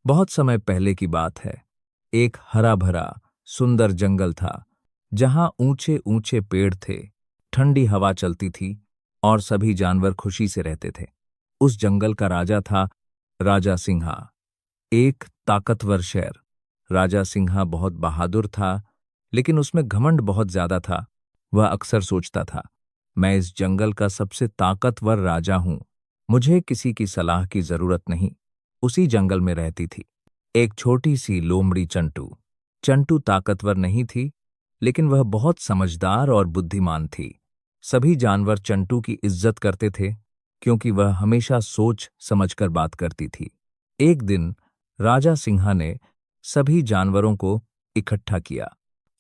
बहुत समय पहले की बात है। एक हरा भरा सुंदर जंगल था जहां ऊंचे ऊंचे पेड़ थे, ठंडी हवा चलती थी और सभी जानवर खुशी से रहते थे। उस जंगल का राजा था राजा सिंहा, एक ताकतवर शेर। राजा सिंहा बहुत बहादुर था, लेकिन उसमें घमंड बहुत ज्यादा था। वह अक्सर सोचता था, मैं इस जंगल का सबसे ताकतवर राजा हूं, मुझे किसी की सलाह की जरूरत नहीं। उसी जंगल में रहती थी एक छोटी सी लोमड़ी चंटू। चंटू ताकतवर नहीं थी, लेकिन वह बहुत समझदार और बुद्धिमान थी। सभी जानवर चंटू की इज्जत करते थे, क्योंकि वह हमेशा सोच समझकर बात करती थी। एक दिन राजा सिंहा ने सभी जानवरों को इकट्ठा किया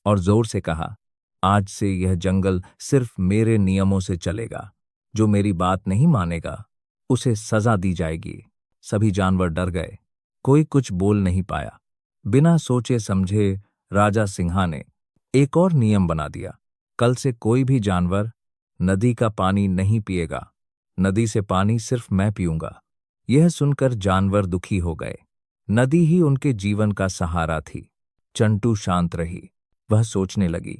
और जोर से कहा, आज से यह जंगल सिर्फ मेरे नियमों से चलेगा। जो मेरी बात नहीं मानेगा, उसे सजा दी जाएगी। सभी जानवर डर गए, कोई कुछ बोल नहीं पाया। बिना सोचे समझे राजा सिंहा ने एक और नियम बना दिया, कल से कोई भी जानवर नदी का पानी नहीं पिएगा। नदी से पानी सिर्फ मैं पीऊंगा। यह सुनकर जानवर दुखी हो गए। नदी ही उनके जीवन का सहारा थी। चंटू शांत रही। वह सोचने लगी,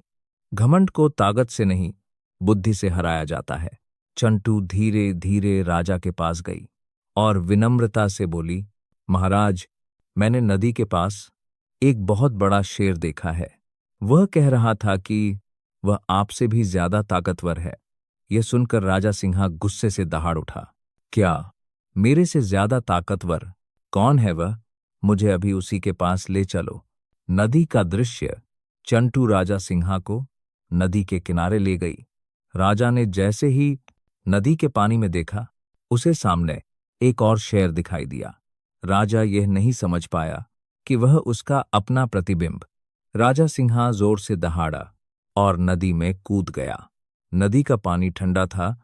घमंड को ताकत से नहीं, बुद्धि से हराया जाता है। चंटू धीरे धीरे राजा के पास गई और विनम्रता से बोली, महाराज, मैंने नदी के पास एक बहुत बड़ा शेर देखा है। वह कह रहा था कि वह आपसे भी ज्यादा ताकतवर है। यह सुनकर राजा सिंहा गुस्से से दहाड़ उठा। क्या? मेरे से ज्यादा ताकतवर? कौन है वह? मुझे अभी उसी के पास ले चलो। नदी का दृश्य चंटू राजा सिंहा को नदी के किनारे ले गई। राजा ने जैसे ही नदी के पानी में देखा, उसे सामने एक और शेर दिखाई दिया। राजा यह नहीं समझ पाया कि वह उसका अपना प्रतिबिंब। राजा सिंहा जोर से दहाड़ा और नदी में कूद गया। नदी का पानी ठंडा था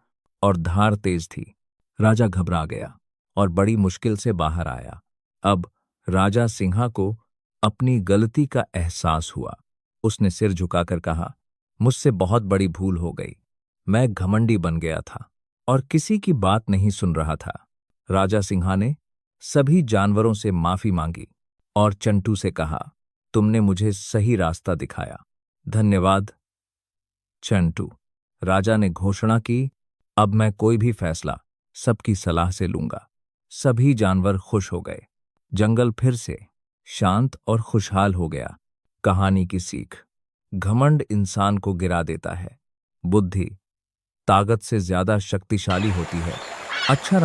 और धार तेज थी। राजा घबरा गया और बड़ी मुश्किल से बाहर आया। अब राजा सिंहा को अपनी गलती का एहसास हुआ। उसने सिर झुकाकर कहा, मुझसे बहुत बड़ी भूल हो गई। मैं घमंडी बन गया था और किसी की बात नहीं सुन रहा था। राजा सिंहा ने सभी जानवरों से माफी मांगी और चंटू से कहा, तुमने मुझे सही रास्ता दिखाया। धन्यवाद चंटू। राजा ने घोषणा की, अब मैं कोई भी फैसला सबकी सलाह से लूंगा। सभी जानवर खुश हो गए। जंगल फिर से शांत और खुशहाल हो गया। कहानी की सीख, घमंड इंसान को गिरा देता है, बुद्धि ताकत से ज्यादा शक्तिशाली होती है। अच्छा